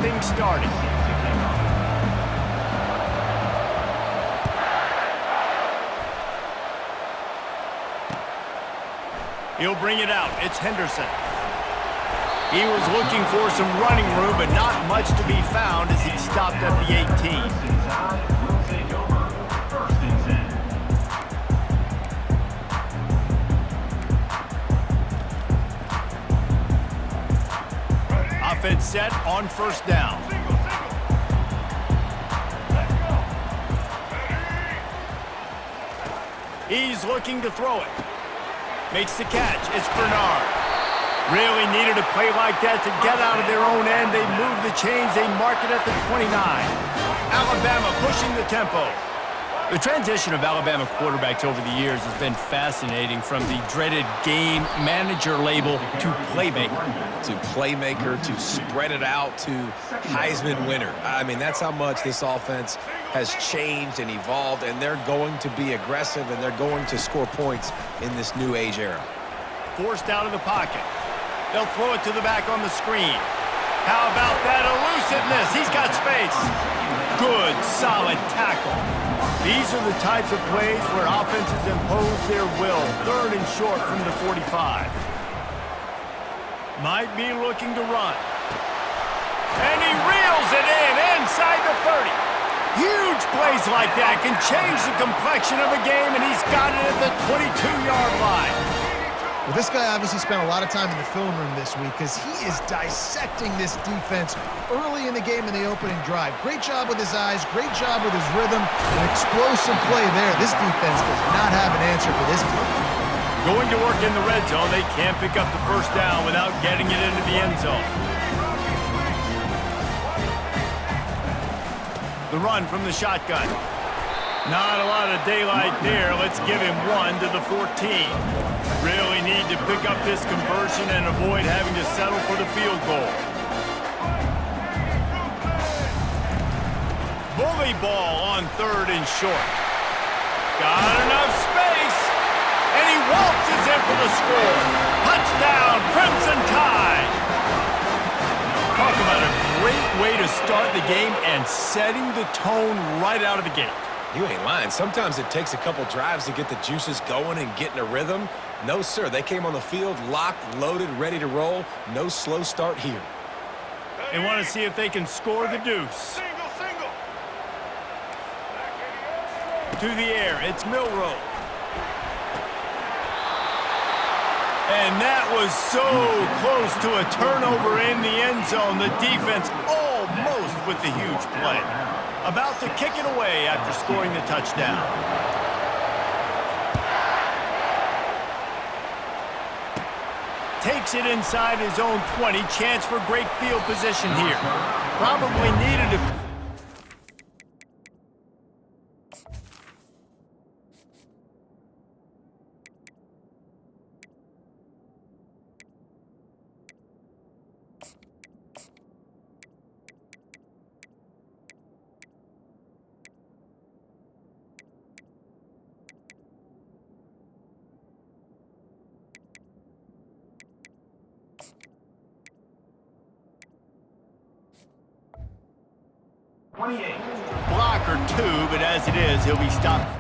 things started. He'll bring it out. It's Henderson. He was looking for some running room, but not much to be found as he stopped at the 18. Offense set on first down. He's looking to throw it. Makes the catch. It's Bernard. Really needed a play like that to get out of their own end. They move the chains. They mark it at the 29. Alabama pushing the tempo. The transition of Alabama quarterbacks over the years has been fascinating, from the dreaded game manager label to playmaker. To spread it out, to Heisman winner. I mean, that's how much this offense has changed and evolved, and they're going to be aggressive, and they're going to score points in this new age era. Forced out of the pocket. They'll throw it to the back on the screen. How about that elusiveness? He's got space. Good, solid tackle. These are the types of plays where offenses impose their will. 3rd and short from the 45. Might be looking to run. And he reels it in inside the 30. Huge plays like that can change the complexion of a game, and he's got it at the 22-yard line. Well, this guy obviously spent a lot of time in the film room this week because he is dissecting this defense early in the game in the opening drive. Great job with his eyes, great job with his rhythm, an explosive play there. This defense does not have an answer for this play. Going to work in the red zone, they can't pick up the first down without getting it into the end zone. The run from the shotgun. Not a lot of daylight there. Let's give him 1 to the 14. Really need to pick up this conversion and avoid having to settle for the field goal. Bully ball on 3rd and short. Got enough space, and he waltzes in for the score. Touchdown, Crimson Tide. Talk about a great way to start the game and setting the tone right out of the gate. You ain't lying. Sometimes it takes a couple drives to get the juices going and get in a rhythm. No, sir. They came on the field locked, loaded, ready to roll. No slow start here. They want to see if they can score the deuce. To the air. It's Milroe. And that was so close to a turnover in the end zone. The defense almost with the huge play. About to kick it away after scoring the touchdown. Takes it inside his own 20. Chance for great field position here. Probably needed to... Block or 2, but as it is, he'll be stopped.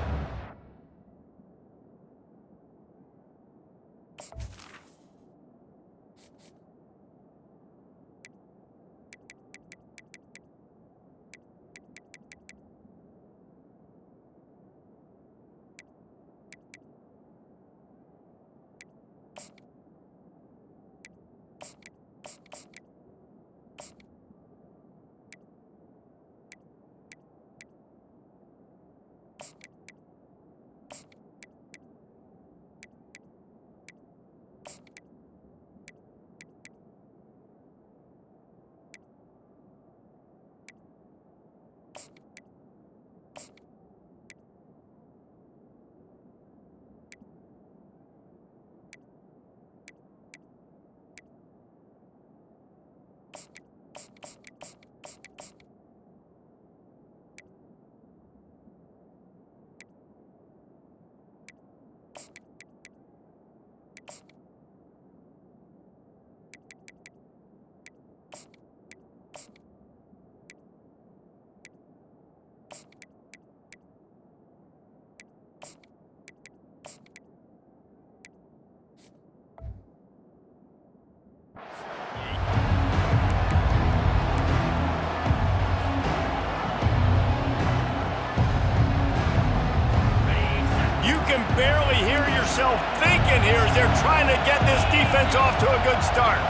barely hear yourself thinking here as they're trying to get this defense off to a good start.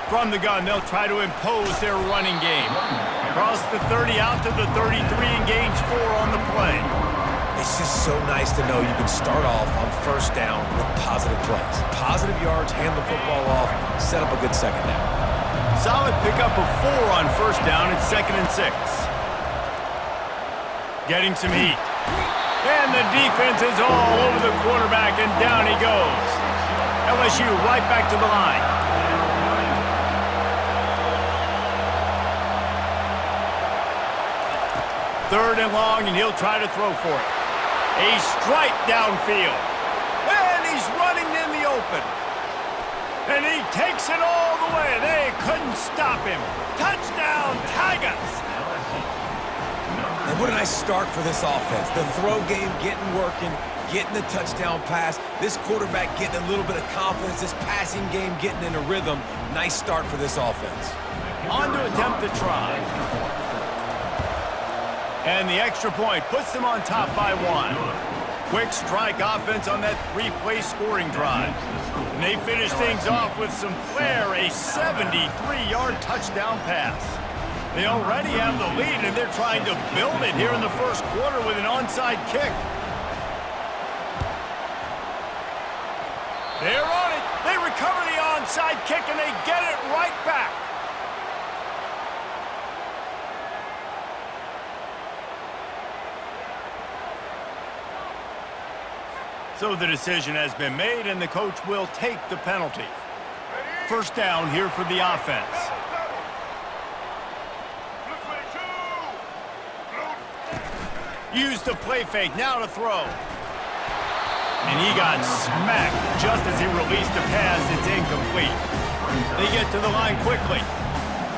From the gun, they'll try to impose their running game. Across the 30 out to the 33 and gains 4 on the play. It's just so nice to know you can start off on first down with positive plays. Positive yards, hand the football off, set up a good second down. Solid pickup of 4 on first down at 2nd and 6. Getting some heat. And the defense is all over the quarterback, and down he goes. LSU right back to the line. Third and long, and he'll try to throw for it. A strike downfield. And he's running in the open. And he takes it all the way. They couldn't stop him. Touchdown, Tigers! And what a nice start for this offense. The throw game getting working, getting the touchdown pass. This quarterback getting a little bit of confidence. This passing game getting in a rhythm. Nice start for this offense. On to attempt the try. And the extra point puts them on top by 1. Quick strike offense on that 3-play scoring drive. And they finish things off with some flair, a 73-yard touchdown pass. They already have the lead, and they're trying to build it here in the first quarter with an onside kick. They're on it. They recover the onside kick, and they get it right back. So the decision has been made, and the coach will take the penalty. First down here for the offense. Use the play fake, now to throw. And he got smacked just as he released the pass. It's incomplete. They get to the line quickly.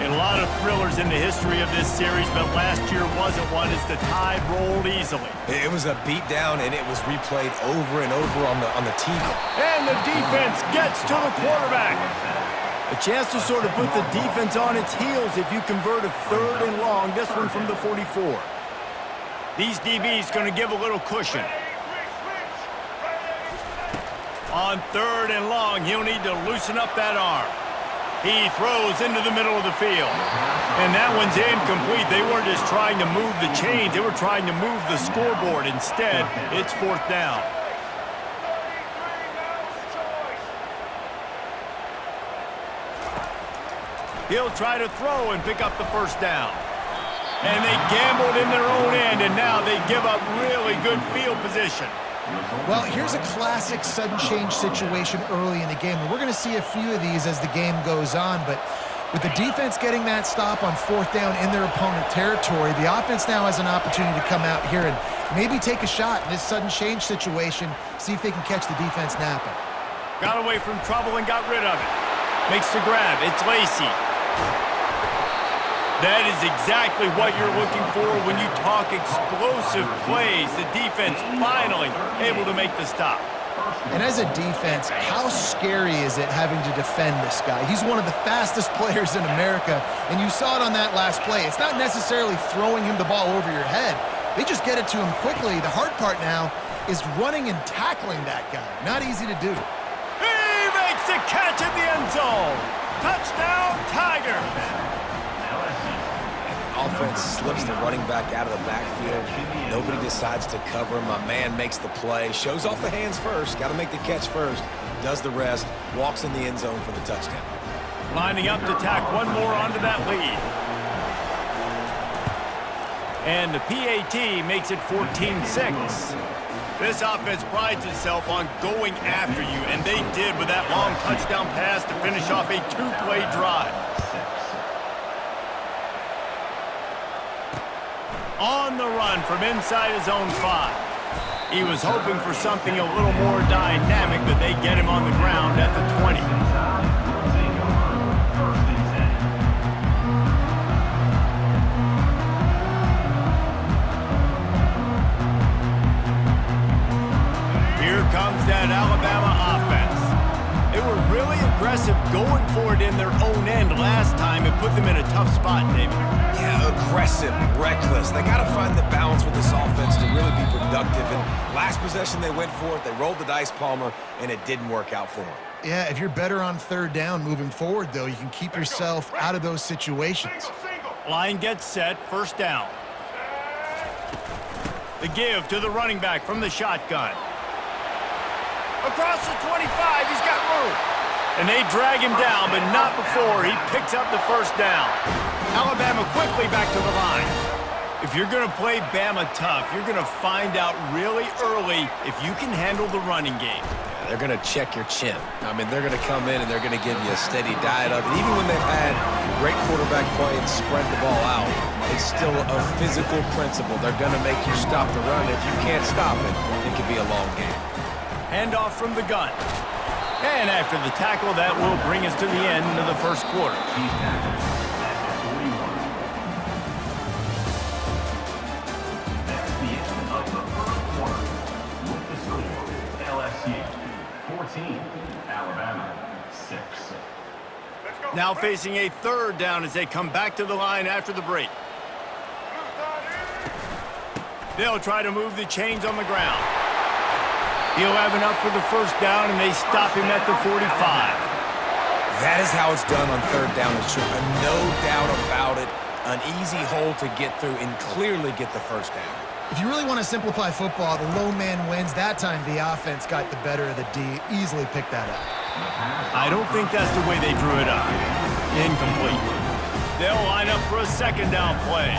And a lot of thrillers in the history of this series, but last year wasn't one as the tide rolled easily. It was a beatdown, and it was replayed over and over on the TV. And the defense gets to the quarterback. A chance to sort of put the defense on its heels if you convert a 3rd and long, this one from the 44. These DBs going to give a little cushion. On 3rd and long, he'll need to loosen up that arm. He throws into the middle of the field. And that one's incomplete. They weren't just trying to move the chains. They were trying to move the scoreboard. Instead, it's 4th down. He'll try to throw and pick up the first down. And they gambled in their own end, and now they give up really good field position. Well, here's a classic sudden change situation early in the game. And we're going to see a few of these as the game goes on. But with the defense getting that stop on 4th down in their opponent territory, the offense now has an opportunity to come out here and maybe take a shot in this sudden change situation, see if they can catch the defense napping. Got away from trouble and got rid of it. Makes the grab. It's Lacy. That is exactly what you're looking for when you talk explosive plays. The defense finally able to make the stop. And as a defense, how scary is it having to defend this guy? He's one of the fastest players in America, and you saw it on that last play. It's not necessarily throwing him the ball over your head. They just get it to him quickly. The hard part now is running and tackling that guy. Not easy to do. He makes the catch in the end zone. Touchdown, Tigers. Offense slips the running back out of the backfield. Nobody decides to cover him. My man makes the play. Shows off the hands first. Got to make the catch first. Does the rest. Walks in the end zone for the touchdown. Lining up to tack one more onto that lead. And the PAT makes it 14-6. This offense prides itself on going after you, and they did with that long touchdown pass to finish off a 2-play drive. On the run from inside his own 5. He was hoping for something a little more dynamic, but they get him on the ground at the 20. Here comes that Alabama offense. They were really aggressive going for it in their own end last time and put them in a tough spot, David. Yeah, aggressive, reckless. They got to find the balance with this offense to really be productive. And last possession they went for it. They rolled the dice, Palmer, and it didn't work out for them. Yeah, if you're better on third down moving forward, though, you can keep yourself out of those situations. Line gets set, first down. The give to the running back from the shotgun. Across the 25, he's got room. And they drag him down, but not before he picks up the first down. Alabama quickly back to the line. If you're going to play Bama tough, you're going to find out really early if you can handle the running game. They're going to check your chin. I mean, they're going to come in and they're going to give you a steady diet of it. Even when they've had great quarterback play and spread the ball out, it's still a physical principle. They're going to make you stop the run. If you can't stop it, it could be a long game. Handoff from the gun. And after the tackle, that will bring us to the end of the first quarter. Alabama 6. Now facing a third down as they come back to the line after the break. They'll try to move the chains on the ground. He'll have enough for the first down, and they stop him at the 45. That is how it's done on third down and short. No doubt about it. An easy hole to get through and clearly get the first down. If you really want to simplify football, the low man wins. That time, the offense got the better of the D. Easily picked that up. I don't think that's the way they drew it up. Incomplete. They'll line up for a second down play.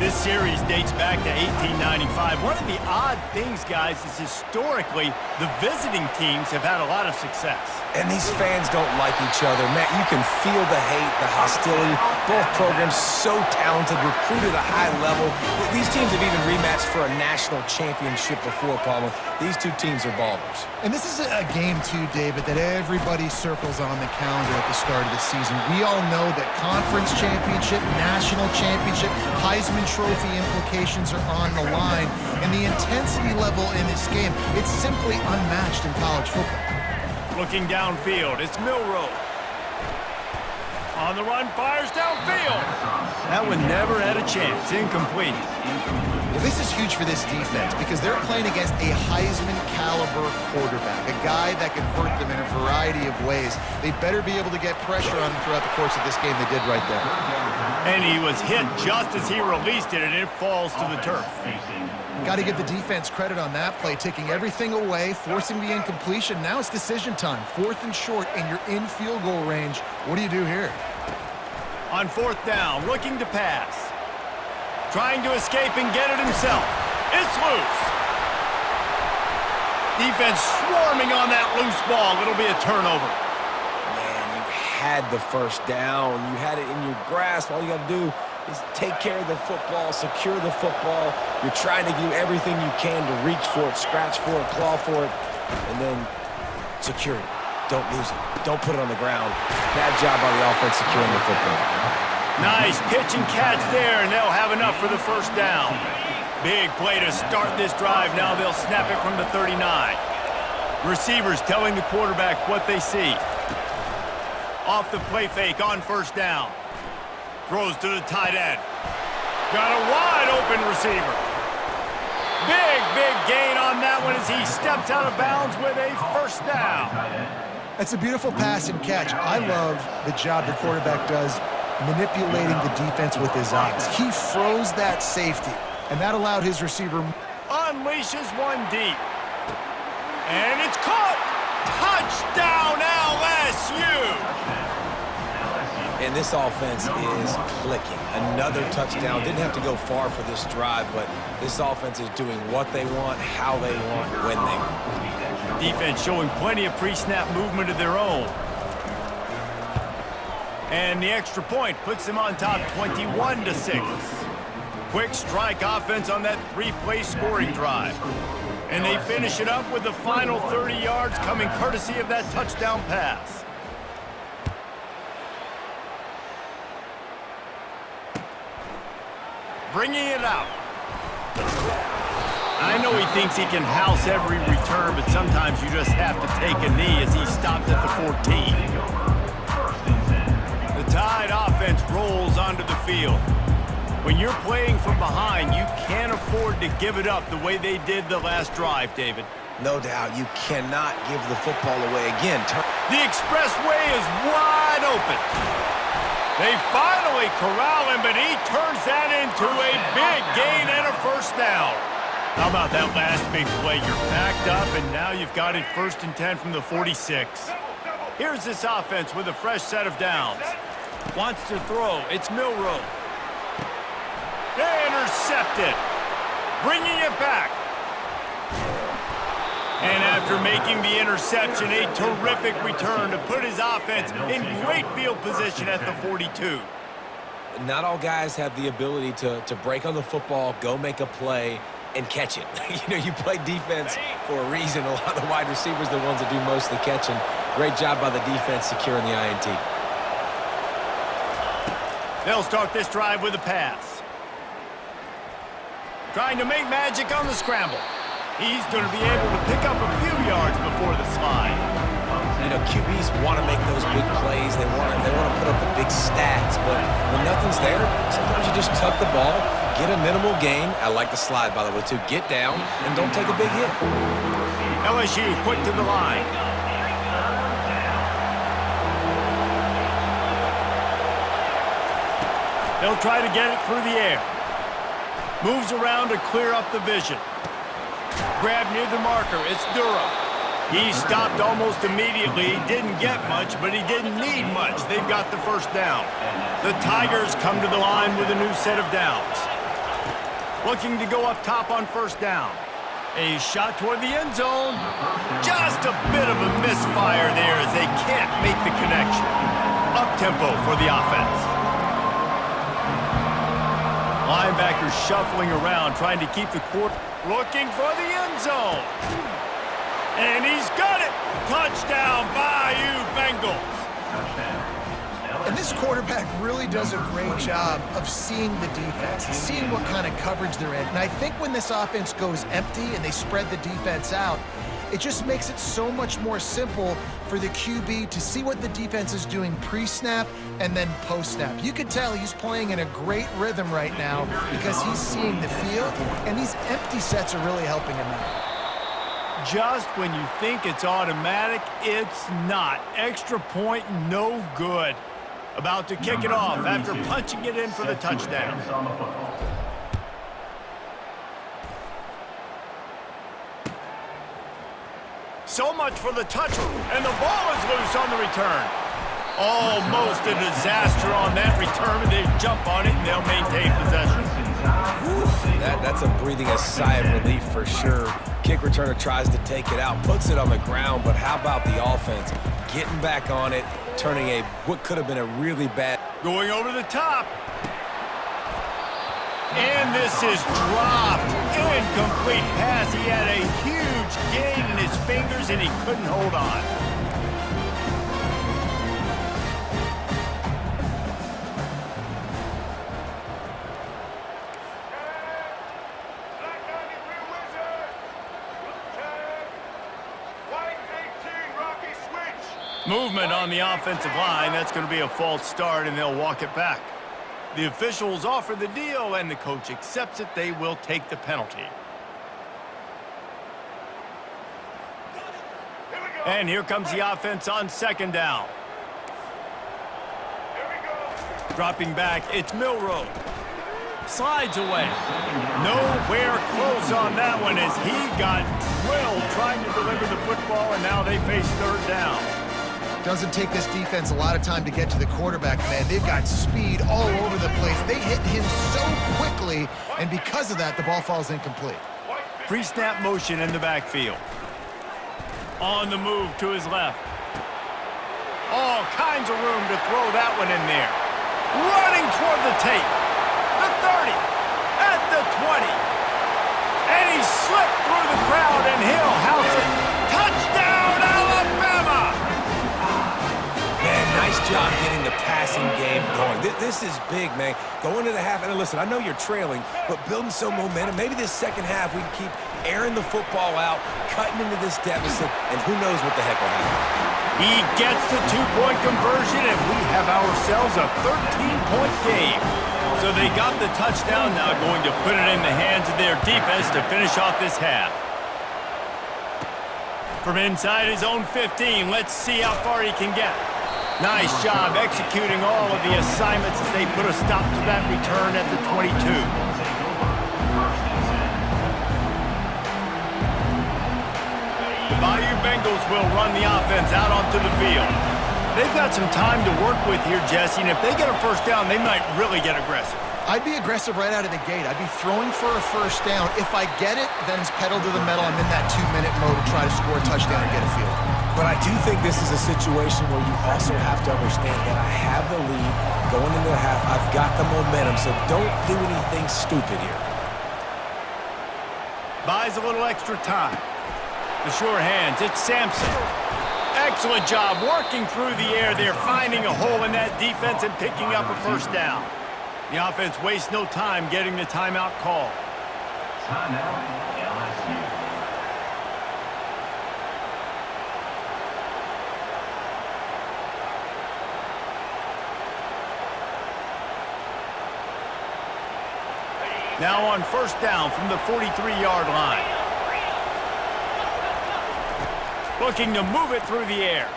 This series dates back to 1895. One of the odd things, guys, is historically the visiting teams have had a lot of success. And these fans don't like each other. Matt, you can feel the hate, the hostility. Both programs so talented, recruited at a high level. These teams have even rematched for a national championship before, Palmer. These two teams are ballers. And this is a game, too, David, that everybody circles on the calendar at the start of the season. We all know that conference championship, national championship, Heisman Trophy implications are on the line. And the intensity level in this game, it's simply unmatched in college football. Looking downfield, it's Milroe. On the run, fires downfield. That one never had a chance. Incomplete. Well, this is huge for this defense because they're playing against a Heisman-caliber quarterback, a guy that can hurt them in a variety of ways. They better be able to get pressure on him throughout the course of this game. They did right there. And he was hit just as he released it, and it falls to the turf. Got to give the defense credit on that play, taking everything away, forcing the incompletion. Now it's decision time. 4th and short, and you're in field goal range. What do you do here? On 4th down, looking to pass. Trying to escape and get it himself. It's loose. Defense swarming on that loose ball. It'll be a turnover. Man, you had the first down. You had it in your grasp. All you got to do is take care of the football, secure the football. You're trying to do everything you can to reach for it, scratch for it, claw for it, and then secure it. Don't lose it. Don't put it on the ground. Bad job by the offense securing the football. Nice pitch and catch there, and they'll have enough for the first down. Big play to start this drive. Now they'll snap it from the 39. Receivers telling the quarterback what they see. Off the play fake on first down. Throws to the tight end. Got a wide open receiver. Big gain on that one as he steps out of bounds with a first down. That's a beautiful pass and catch. I love the job the quarterback does manipulating the defense with his eyes. He froze that safety, and that allowed his receiver. Unleashes one deep. And it's caught. Touchdown LSU. And this offense is clicking. Another touchdown. Didn't have to go far for this drive, but this offense is doing what they want, how they want, when they want. Defense showing plenty of pre-snap movement of their own. And the extra point puts them on top 21-6. Quick strike offense on that 3-play scoring drive. And they finish it up with the final 30 yards coming courtesy of that touchdown pass. Bringing it out. I know he thinks he can house every return, but sometimes you just have to take a knee as he stopped at the 14. onto the field. When you're playing from behind, you can't afford to give it up the way they did the last drive, David. No doubt, you cannot give the football away again. The expressway is wide open. They finally corral him, but he turns that into a big gain and a first down. How about that last big play? You're backed up, and now you've got it 1st and 10 from the 46. Here's this offense with a fresh set of downs. Wants to throw. It's Milroe. They intercept it. Bringing it back. And after making the interception, a terrific return to put his offense in great field position at the 42. Not all guys have the ability to break on the football, go make a play, and catch it. You play defense for a reason. A lot of the wide receivers are the ones that do most of the catching. Great job by the defense securing the INT. They'll start this drive with a pass. Trying to make magic on the scramble. He's going to be able to pick up a few yards before the slide. QBs want to make those big plays. They want to put up the big stats, but when nothing's there, sometimes you just tuck the ball, get a minimal gain. I like the slide, by the way, too. Get down and don't take a big hit. LSU quick to the line. They'll try to get it through the air. Moves around to clear up the vision. Grab near the marker. It's Durham. He stopped almost immediately. He didn't get much, but he didn't need much. They've got the first down. The Tigers come to the line with a new set of downs. Looking to go up top on first down. A shot toward the end zone. Just a bit of a misfire there as they can't make the connection. Up-tempo for the offense. Linebackers shuffling around, trying to keep the court. Looking for the end zone. And he's got it. Touchdown, Bayou Bengals. And this quarterback really does a great job of seeing the defense, seeing what kind of coverage they're in. And I think when this offense goes empty and they spread the defense out, it just makes it so much more simple for the QB to see what the defense is doing pre-snap and then post-snap. You could tell he's playing in a great rhythm right now because he's seeing the field, and these empty sets are really helping him out. Just when you think it's automatic, it's not. Extra point, no good. About to kick it off after punching it in for the touchdown. So much for the touch, and the ball is loose on the return. Almost a disaster on that return, and they jump on it, and they'll maintain possession. That's a breathing a sigh of relief for sure. Kick returner tries to take it out, puts it on the ground, but how about the offense getting back on it, turning what could have been a really bad... Going over the top. And this is dropped. Incomplete pass. He had a huge gain in his fingers, and he couldn't hold on. Movement on the offensive line. That's going to be a false start, and they'll walk it back. The officials offer the deal, and the coach accepts it. They will take the penalty. And here comes the offense on second down. Dropping back, it's Milroe. Slides away. Nowhere close on that one as he got drilled trying to deliver the football, and now they face third down. Doesn't take this defense a lot of time to get to the quarterback, man. They've got speed all over the place. They hit him so quickly, and because of that, the ball falls incomplete. Pre-snap motion in the backfield. On the move to his left. All kinds of room to throw that one in there. Running toward the tape. The 30. At the 20. And he slipped through the crowd, and he'll house it. Touchdown, Alabama! Man, nice job getting the passing game going. This is big, man. Going to the half, and listen, I know you're trailing, but building some momentum. Maybe this second half we can keep airing the football out, cutting into this deficit, and who knows what the heck will happen. He gets the two-point conversion, and we have ourselves a 13-point game. So they got the touchdown, now going to put it in the hands of their defense to finish off this half. From inside his own 15, let's see how far he can get. Nice job executing all of the assignments as they put a stop to that return at the 22. The Bayou Bengals will run the offense out onto the field. They've got some time to work with here, Jesse, and if they get a first down, they might really get aggressive. I'd be aggressive right out of the gate. I'd be throwing for a first down. If I get it, then it's pedal to the metal. I'm in that 2-minute mode to try to score a touchdown or get a field. But I do think this is a situation where you also have to understand that I have the lead going into the half. I've got the momentum, so don't do anything stupid here. Buys a little extra time. The sure hands, it's Sampson. Excellent job working through the air there, finding a hole in that defense and picking up a first down. The offense wastes no time getting the timeout call. Timeout, LSU. Now on first down from the 43-yard line. Looking to move it through the air.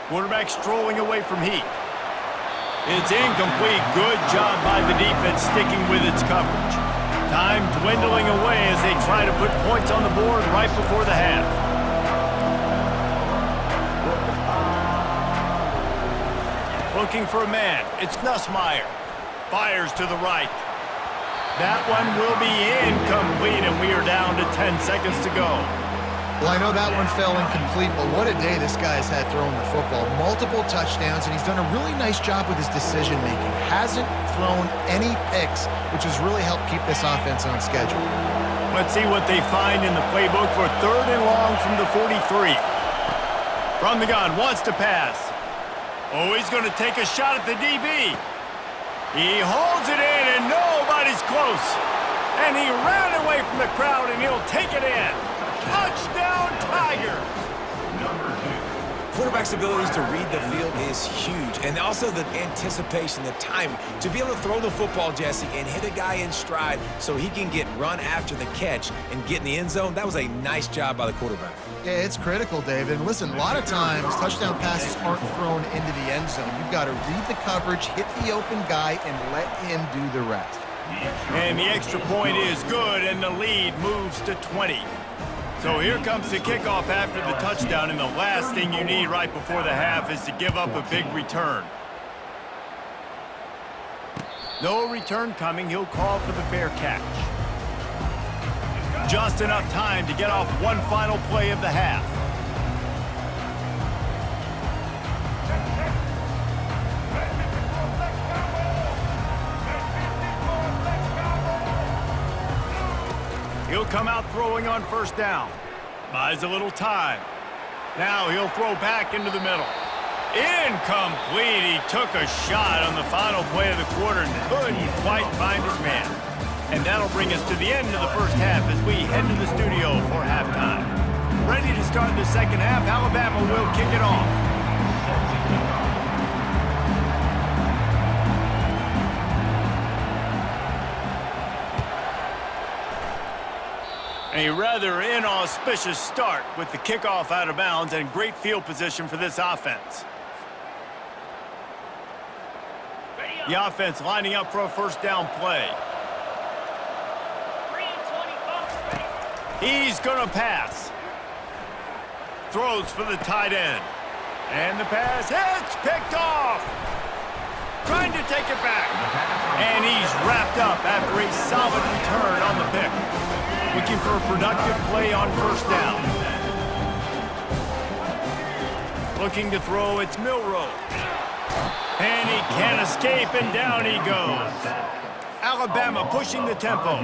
Quarterback strolling away from heat. It's incomplete. Good job by the defense sticking with its coverage. Time dwindling away as they try to put points on the board right before the half. Looking for a man. It's Nussmeier. Fires to the right. That one will be incomplete, and we are down to 10 seconds to go. Well, I know that one fell incomplete, but what a day this guy's had throwing the football. Multiple touchdowns, and he's done a really nice job with his decision-making. Hasn't thrown any picks, which has really helped keep this offense on schedule. Let's see what they find in the playbook for 3rd and long from the 43. From the gun, wants to pass. Oh, he's going to take a shot at the DB. He holds it in, and nobody's close. And he ran away from the crowd, and he'll take it in. Touchdown, Tigers! Quarterback's abilities to read the field is huge, and also the anticipation, the timing. To be able to throw the football, Jesse, and hit a guy in stride so he can get run after the catch and get in the end zone, that was a nice job by the quarterback. Yeah, it's critical, David. And listen, a lot of times, touchdown passes aren't thrown into the end zone. You've got to read the coverage, hit the open guy, and let him do the rest. And the extra point is good, and the lead moves to 20. So here comes the kickoff after the touchdown, and the last thing you need right before the half is to give up a big return. No return coming. He'll call for the fair catch. Just enough time to get off one final play of the half. He'll come out throwing on first down. Buys a little time. Now he'll throw back into the middle. Incomplete. He took a shot on the final play of the quarter and couldn't quite find his man. And that'll bring us to the end of the first half as we head to the studio for halftime. Ready to start the second half, Alabama will kick it off. A rather inauspicious start with the kickoff out of bounds and great field position for this offense. The offense lining up for a first down play. He's going to pass. Throws for the tight end. And the pass hits, picked off. Trying to take it back. And he's wrapped up after a solid return on the pick. Looking for a productive play on first down. Looking to throw, it's Milroe. And he can't escape, and down he goes. Alabama pushing the tempo.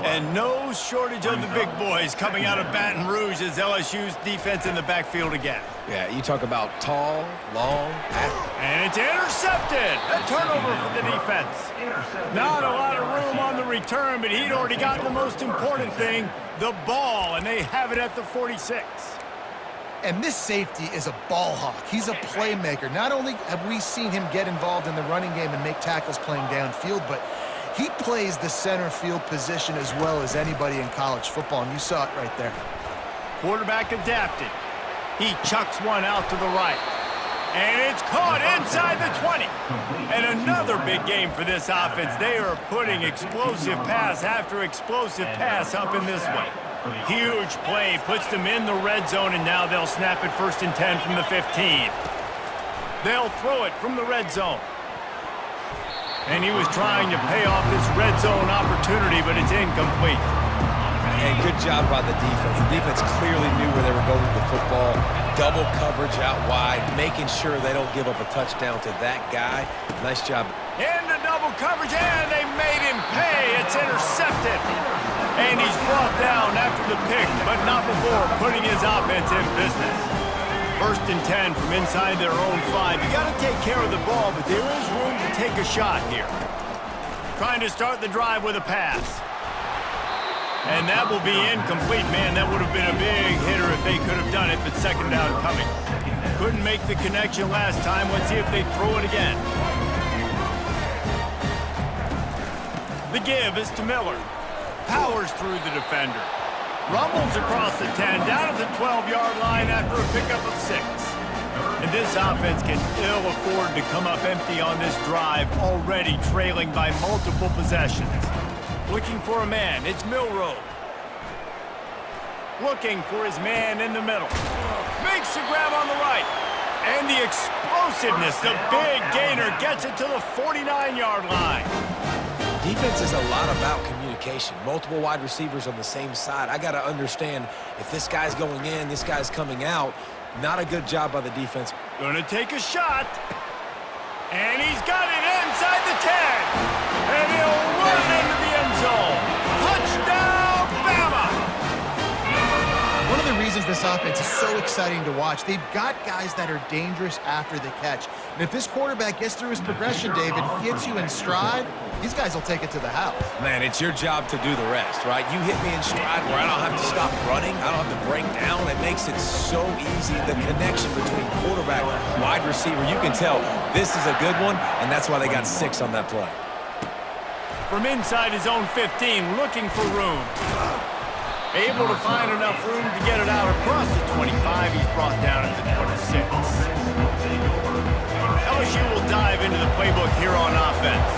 And no shortage of the big boys coming out of Baton Rouge as LSU's defense in the backfield again. Yeah, you talk about tall, long, and it's intercepted. A turnover for the defense. Not a lot of room on the return, but he'd already gotten the most important thing, the ball, and they have it at the 46. And this safety is a ball hawk. He's a playmaker. Not only have we seen him get involved in the running game and make tackles playing downfield, but he plays the center field position as well as anybody in college football, and you saw it right there. Quarterback adapted. He chucks one out to the right. And it's caught inside the 20. And another big game for this offense. They are putting explosive pass after explosive pass up in this one. Huge play, puts them in the red zone, and now they'll snap it 1st and 10 from the 15. They'll throw it from the red zone. And he was trying to pay off this red zone opportunity, but it's incomplete. And good job by the defense. The defense clearly knew where they were going with the football. Double coverage out wide, making sure they don't give up a touchdown to that guy. Nice job. Into double coverage, and they made him pay. It's intercepted. And he's brought down after the pick, but not before putting his offense in business. 1st and 10 from inside their own 5. You got to take care of the ball, but there is room to take a shot here. Trying to start the drive with a pass. And that will be incomplete. Man, that would have been a big hitter if they could have done it, but 2nd down coming. Couldn't make the connection last time. Let's see if they throw it again. The give is to Miller. Powers through the defender. Rumbles across the 10, down at the 12-yard line after a pickup of 6. And this offense can ill afford to come up empty on this drive, already trailing by multiple possessions. Looking for a man, it's Milroe. Looking for his man in the middle. Makes the grab on the right. And the explosiveness, the big gainer, gets it to the 49-yard line. Defense is a lot about communication. Multiple wide receivers on the same side. I got to understand if this guy's going in, this guy's coming out. Not a good job by the defense. Gonna take a shot. And he's got it inside the 10. And he'll run into the end zone. Touchdown, Bama! One of the reasons this offense is so exciting to watch, they've got guys that are dangerous after the catch. And if this quarterback gets through his progression, David, hits you in stride, these guys will take it to the house. Man, it's your job to do the rest, right? You hit me in stride where I don't have to stop running. I don't have to break down. It makes it so easy. The connection between quarterback, wide receiver, you can tell this is a good one, and that's why they got 6 on that play. From inside his own 15, looking for room. Able to find enough room to get it out across the 25. He's brought down at the 26. LSU will dive into the playbook here on offense.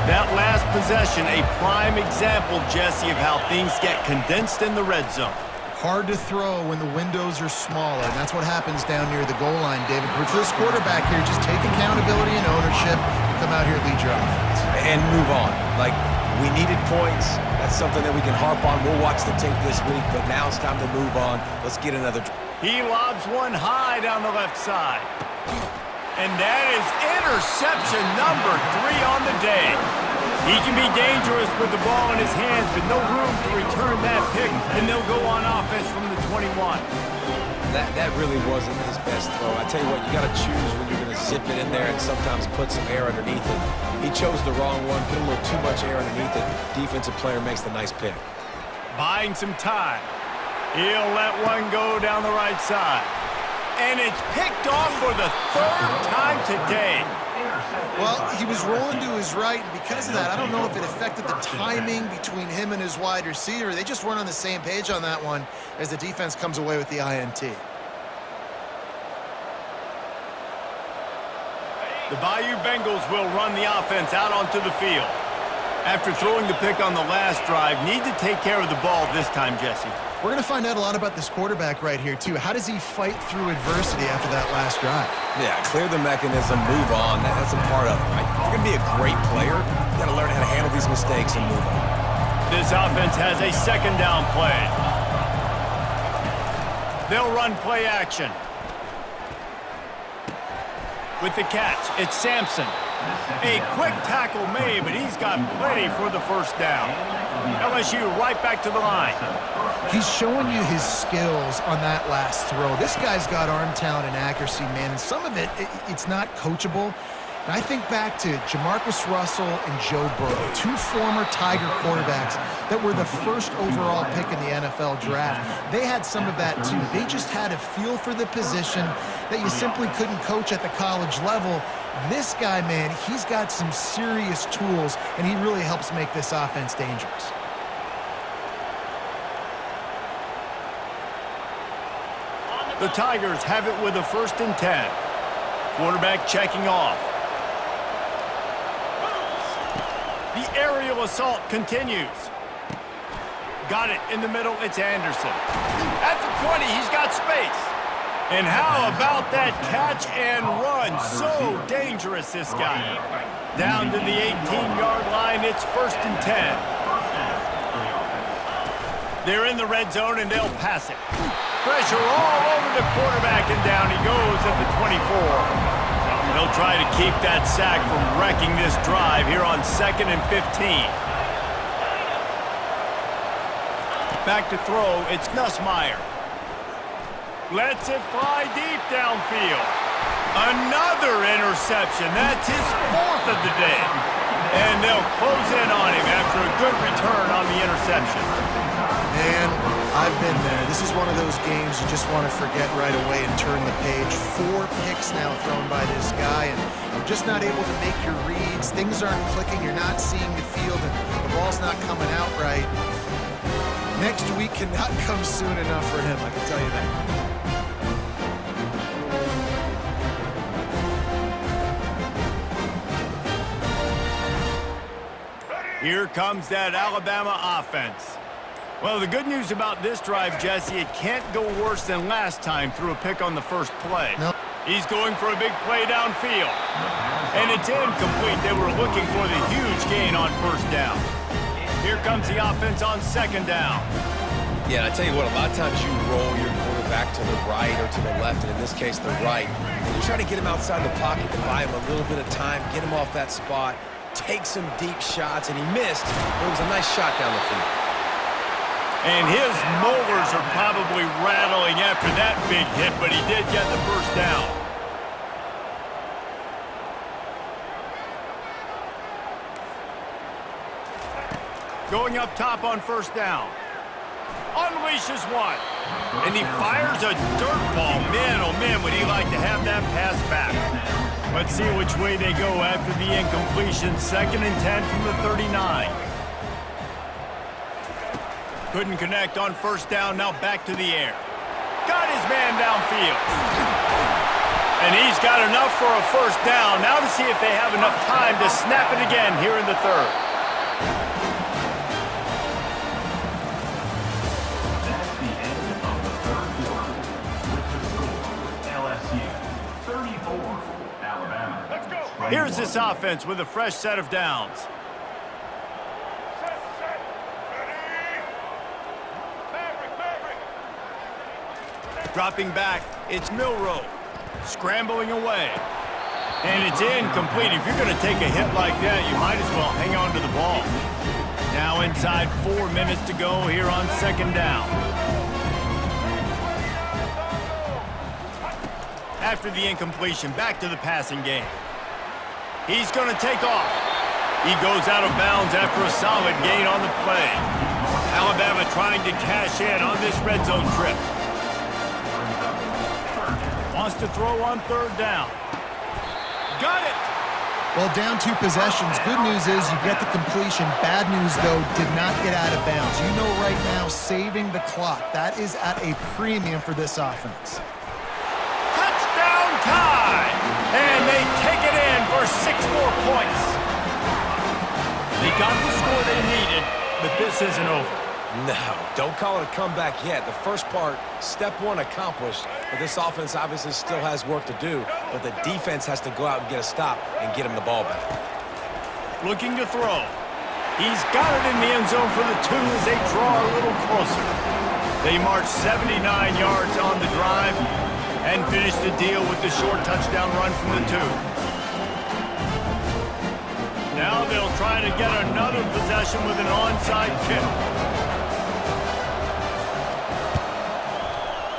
That last possession, a prime example, Jesse, of how things get condensed in the red zone. Hard to throw when the windows are smaller, and that's what happens down near the goal line, David. But for this quarterback here, just take accountability and ownership and come out here and lead your offense. And move on. Like, we needed points. That's something that we can harp on. We'll watch the tape this week, but now it's time to move on. Let's get another. He lobs one high down the left side. And that is interception number 3 on the day. He can be dangerous with the ball in his hands, but no room to return that pick, and they'll go on offense from the 21. That really wasn't his best throw. I tell you what, you got to choose when you're going to zip it in there and sometimes put some air underneath it. He chose the wrong one, put a little too much air underneath it. Defensive player makes the nice pick. Buying some time. He'll let one go down the right side. And it's picked off for the 3rd time today. Well, he was rolling to his right, and because of that, I don't know if it affected the timing between him and his wide receiver. They just weren't on the same page on that one as the defense comes away with the INT. The Bayou Bengals will run the offense out onto the field. After throwing the pick on the last drive, need to take care of the ball this time, Jesse. We're going to find out a lot about this quarterback right here, too. How does he fight through adversity after that last drive? Yeah, clear the mechanism, move on. That's a part of it, right? If you're going to be a great player, you got to learn how to handle these mistakes and move on. This offense has a 2nd down play. They'll run play action. With the catch, it's Sampson. A quick tackle made, but he's got plenty for the 1st down. LSU right back to the line. He's showing you his skills on that last throw. This guy's got arm talent and accuracy, man, and some of it's not coachable. And I think back to Jamarcus Russell and Joe Burrow, two former Tiger quarterbacks that were the first overall pick in the NFL draft. They had some of that too. They just had a feel for the position that you simply couldn't coach at the college level. This guy, man, he's got some serious tools, and he really helps make this offense dangerous. The Tigers have it with a 1st and 10. Quarterback checking off. The aerial assault continues. Got it in the middle. It's Anderson. At the 20, he's got space. And how about that catch and run? So dangerous, this guy. Down to the 18-yard line. It's 1st and 10. They're in the red zone, and they'll pass it. Pressure all over the quarterback, and down he goes at the 24. They'll try to keep that sack from wrecking this drive here on 2nd and 15. Back to throw, it's Nussmeier. Lets it fly deep downfield. Another interception. That's his 4th of the day. And they'll close in on him after a good return on the interception. Man, I've been there. This is one of those games you just want to forget right away and turn the page. 4 picks now thrown by this guy, and you're just not able to make your reads. Things aren't clicking. You're not seeing the field, and the ball's not coming out right. Next week cannot come soon enough for him, I can tell you that. Here comes that Alabama offense. Well, the good news about this drive, Jesse, it can't go worse than last time through a pick on the first play. Nope. He's going for a big play downfield. And it's incomplete. They were looking for the huge gain on 1st down. Here comes the offense on 2nd down. Yeah, and I tell you what, a lot of times you roll your quarterback to the right or to the left, and in this case, the right. And you try to get him outside the pocket to buy him a little bit of time, get him off that spot, take some deep shots, and he missed, but it was a nice shot down the field. And his molars are probably rattling after that big hit, but he did get the 1st down. Going up top on 1st down. Unleashes one. And he fires a dirt ball. Man, oh man, would he like to have that pass back. Let's see which way they go after the incompletion. 2nd and 10 from the 39. Couldn't connect on 1st down. Now back to the air. Got his man downfield. And he's got enough for a 1st down. Now to see if they have enough time to snap it again here in the 3rd. That's the end of the 3rd quarter. With the score, LSU 34, Alabama. Let's go. Here's this offense with a fresh set of downs. Dropping back, it's Milroe. Scrambling away. And it's incomplete. If you're going to take a hit like that, you might as well hang on to the ball. Now inside 4 minutes to go here on 2nd down. After the incompletion, back to the passing game. He's going to take off. He goes out of bounds after a solid gain on the play. Alabama trying to cash in on this red zone trip. Wants to throw on 3rd down. Got it! Well, down 2 possessions. Good news is you get the completion. Bad news, though, did not get out of bounds. You know right now, saving the clock. That is at a premium for this offense. Touchdown time! And they take it in for 6 more points. They got the score they needed, but this isn't over. No, don't call it a comeback yet. The first part, step 1 accomplished, but this offense obviously still has work to do, but the defense has to go out and get a stop and get him the ball back. Looking to throw. He's got it in the end zone for the 2 as they draw a little closer. They march 79 yards on the drive and finish the deal with the short touchdown run from the 2. Now they'll try to get another possession with an onside kick.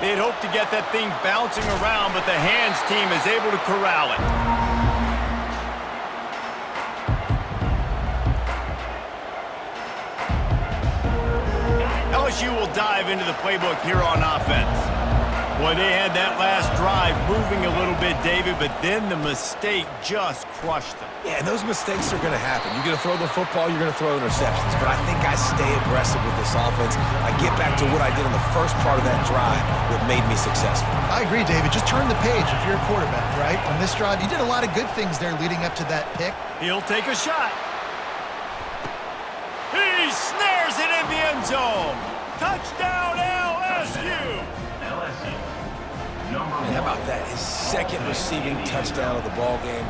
They'd hoped to get that thing bouncing around, but the hands team is able to corral it. into the playbook here on offense. Boy, they had that last drive moving a little bit, David, but then the mistake just crushed them. Yeah, and those mistakes are going to happen. You're going to throw the football, you're going to throw interceptions. But I think I stay aggressive with this offense. I get back to what I did in the first part of that drive that made me successful. I agree, David. Just turn the page if you're a quarterback, right? On this drive, you did a lot of good things there leading up to that pick. He'll take a shot. He snares it in the end zone. Touchdown, LSU. LSU. Number And how about that? His second receiving touchdown of the ball game.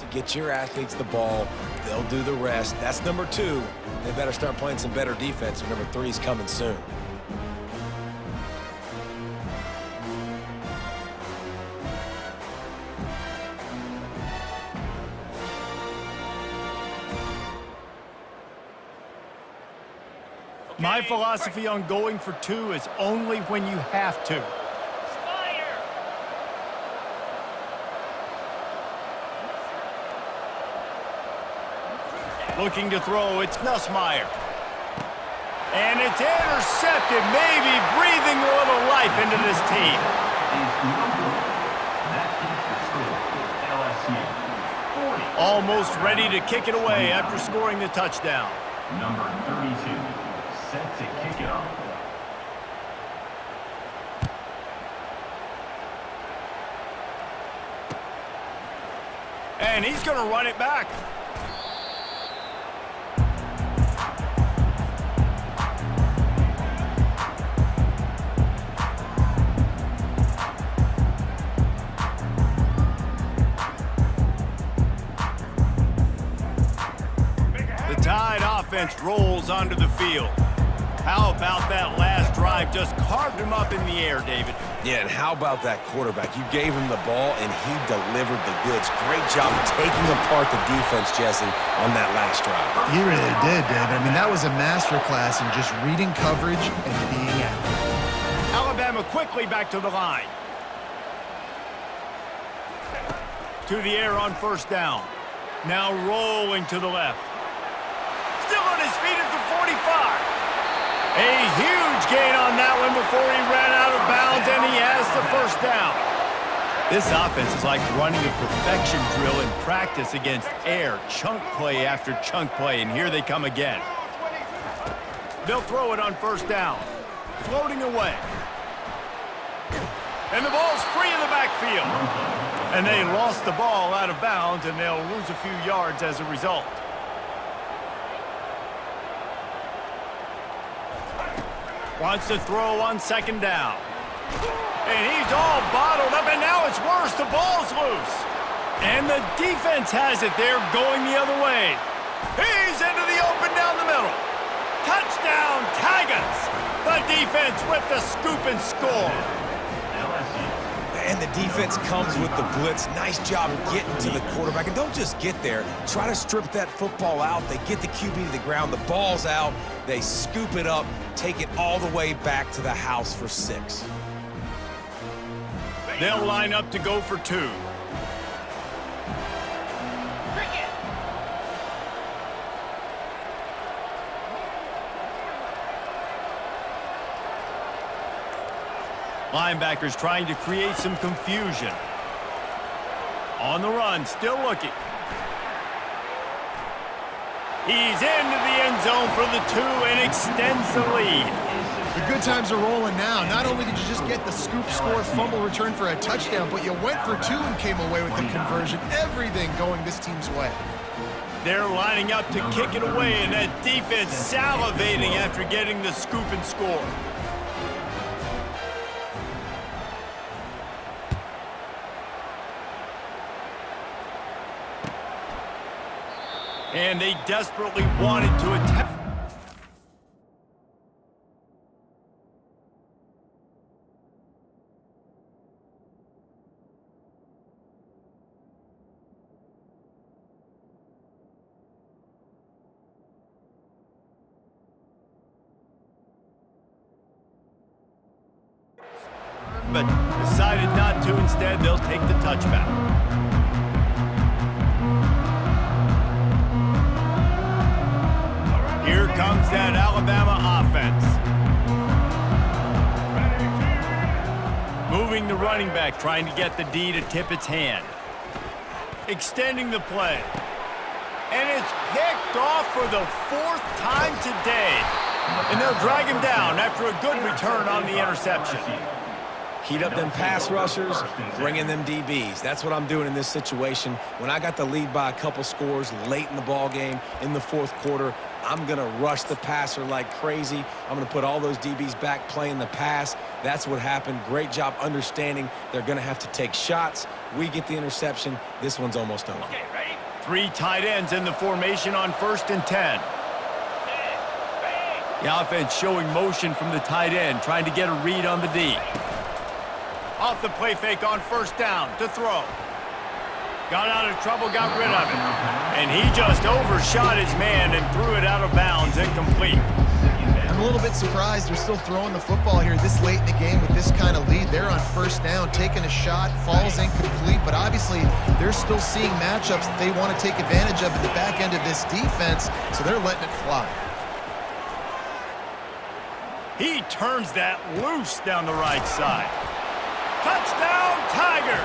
To get your athletes the ball, they'll do the rest. That's number 2. They better start playing some better defense. Number 3 is coming soon. My philosophy on going for 2 is only when you have to. Looking to throw, it's Nussmeier. And it's intercepted, maybe breathing a little life into this team. That keeps the score. LSU 40. Almost ready to kick it away after scoring the touchdown. Number 32. Set to kick it off. And he's going to run it back. The Tide offense rolls onto the field. How about that last drive? Just carved him up in the air, David. Yeah, and how about that quarterback? You gave him the ball, and he delivered the goods. Great job taking apart the defense, Jesse, on that last drive. He really did, David. I mean, that was a masterclass in just reading coverage and being accurate. Alabama quickly back to the line. To the air on first down. Now rolling to the left. Still on his feet at the 45. A huge gain on that one before he ran out of bounds, and he has the first down. This offense is like running a perfection drill in practice against air, chunk play after chunk play, and here they come again. They'll throw it on first down. Floating away. And the ball's free in the backfield. And they lost the ball out of bounds, and they'll lose a few yards as a result. Wants to throw on second down. And he's all bottled up, and now it's worse. The ball's loose. And the defense has it there going the other way. He's into the open down the middle. Touchdown, Tigers. The defense with the scoop and score. And the defense comes with the blitz. Nice job getting to the quarterback. And don't just get there. Try to strip that football out. They get the QB to the ground. The ball's out. They scoop it up, take it all the way back to the house for 6. They'll line up to go for 2. Linebackers trying to create some confusion. On the run, still looking. He's into the end zone for the 2 and extends the lead. The good times are rolling now. Not only did you just get the scoop score, fumble return for a touchdown, but you went for two and came away with the conversion. Everything going this team's way. They're lining up to kick it away, and that defense salivating after getting the scoop and score. And they desperately wanted to attack. But decided not to. Instead, they'll take the touchback. Here comes that Alabama offense. Moving the running back, trying to get the D to tip its hand. Extending the play. And it's picked off for the 4th time today. And they'll drag him down after a good return on the interception. Heat up them pass rushers, bring in them DBs. That's what I'm doing in this situation. When I got the lead by a couple scores late in the ball game in the 4th quarter, I'm going to rush the passer like crazy. I'm going to put all those DBs back playing the pass. That's what happened. Great job understanding they're going to have to take shots. We get the interception. This one's almost over. Okay, ready? 3 tight ends in the formation on 1st and 10. The offense showing motion from the tight end, trying to get a read on the D. Off the play fake on 1st down to throw. Got out of trouble, got rid of it. And he just overshot his man and threw it out of bounds, incomplete. I'm a little bit surprised they're still throwing the football here this late in the game with this kind of lead. They're on 1st down, taking a shot, falls incomplete, but obviously they're still seeing matchups that they want to take advantage of in the back end of this defense, so they're letting it fly. He turns that loose down the right side. Touchdown, Tigers!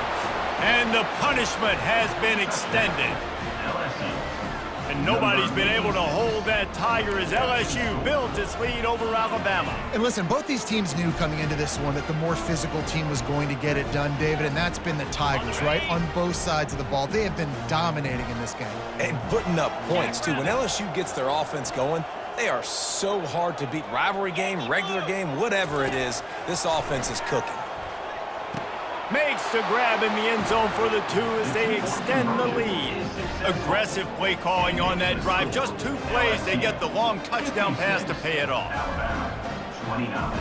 And the punishment has been extended. And nobody's been able to hold that Tiger as LSU builds its lead over Alabama. And listen, both these teams knew coming into this one that the more physical team was going to get it done, David, and that's been the Tigers, right? On both sides of the ball. They have been dominating in this game. And putting up points, too. When LSU gets their offense going, they are so hard to beat. Rivalry game, regular game, whatever it is, this offense is cooking. Makes the grab in the end zone for the 2 as they extend the lead. Aggressive play calling on that drive. Just 2 plays, they get the long touchdown pass to pay it off. Alabama, 29.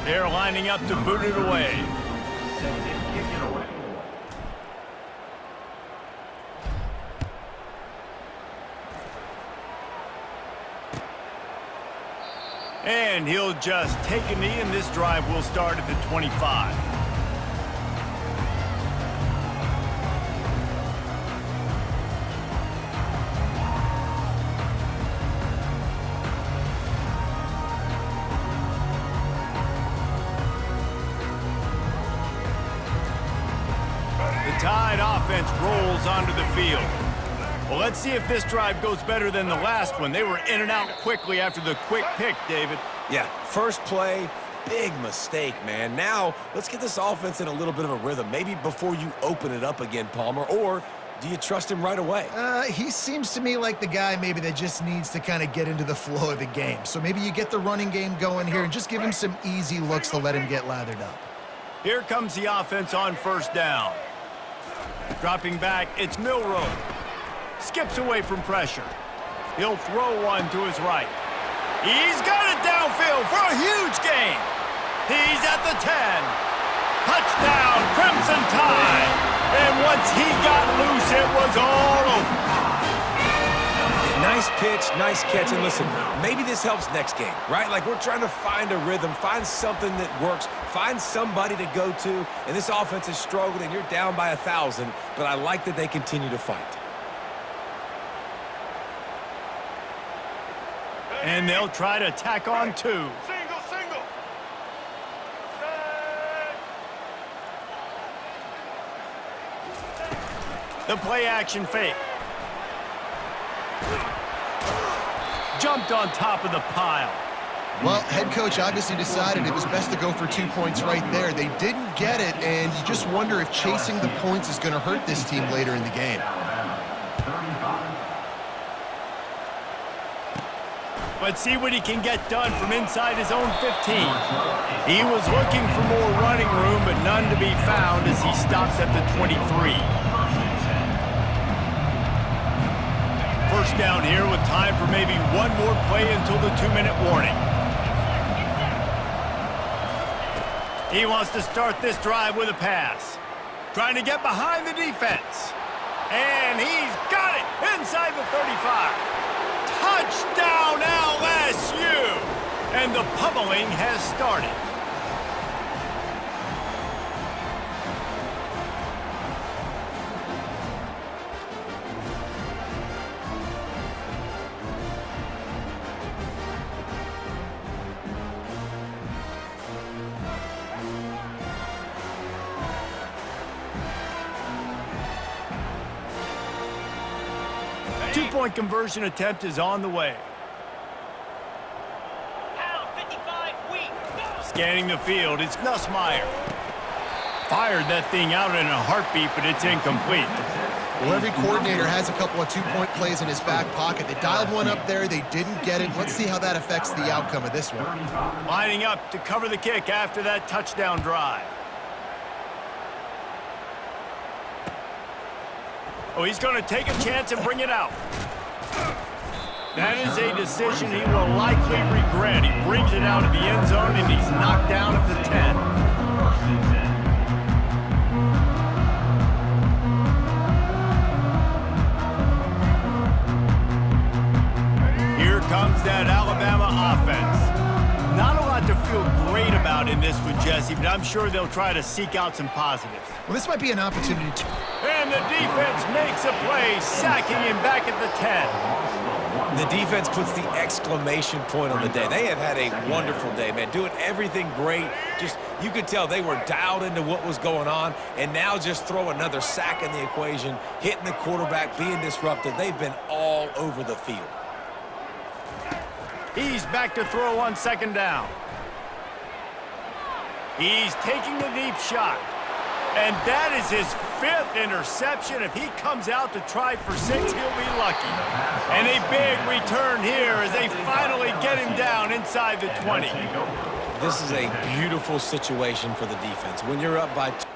They're lining up to boot it away. Set to kick it away. And he'll just take a knee, and this drive will start at the 25. The Tide offense rolls onto the field. Well, let's see if this drive goes better than the last one. They were in and out quickly after the quick pick, David. Yeah, first play, big mistake, man. Now, let's get this offense in a little bit of a rhythm. Maybe before you open it up again, Palmer, or do you trust him right away? He seems to me like the guy maybe that just needs to kind of get into the flow of the game. So maybe you get the running game going here and just give him some easy looks to let him get lathered up. Here comes the offense on 1st down. Dropping back, it's Milroe. Skips away from pressure. He'll throw one to his right. He's got it downfield for a huge gain. He's at the 10. Touchdown, Crimson Tide. And once he got loose, it was all over. Nice pitch, nice catch, and listen, maybe this helps next game, right? Like we're trying to find a rhythm, find something that works, find somebody to go to, and this offense is struggling, and you're down by 1,000, but I like that they continue to fight. And they'll try to tack on 2. Single, single. Set. The play action fake. Jumped on top of the pile. Well, head coach obviously decided it was best to go for 2 points right there. They didn't get it, and you just wonder if chasing the points is going to hurt this team later in the game. Let's see what he can get done from inside his own 15. He was looking for more running room, but none to be found as he stops at the 23. First down here with time for maybe one more play until the 2-minute warning. He wants to start this drive with a pass. Trying to get behind the defense. And he's got it inside the 35. Touchdown LSU! And the pummeling has started. Two-point conversion attempt is on the way. Scanning the field, it's Nussmeier. Fired that thing out in a heartbeat, but it's incomplete. Well, every coordinator has a couple of two-point plays in his back pocket. They dialed one up there. They didn't get it. Let's see how that affects the outcome of this one. Lining up to cover the kick after that touchdown drive. Oh, he's going to take a chance and bring it out. That is a decision he will likely regret. He brings it out of the end zone, and he's knocked down at the 10. Here comes that Alabama offense. Not a lot to feel great about in this one, Jesse, but I'm sure they'll try to seek out some positives. Well, this might be an opportunity to... And the defense makes a play, sacking him back at the 10. The defense puts the exclamation point on the day. They have had a wonderful day, man, doing everything great. Just, you could tell they were dialed into what was going on, and now just throw another sack in the equation, hitting the quarterback, being disrupted. They've been all over the field. He's back to throw on second down. He's taking the deep shot. And that is his 5th interception. If he comes out to try for 6, he'll be lucky. And a big return here as they finally get him down inside the 20. This is a beautiful situation for the defense. When you're up by 2.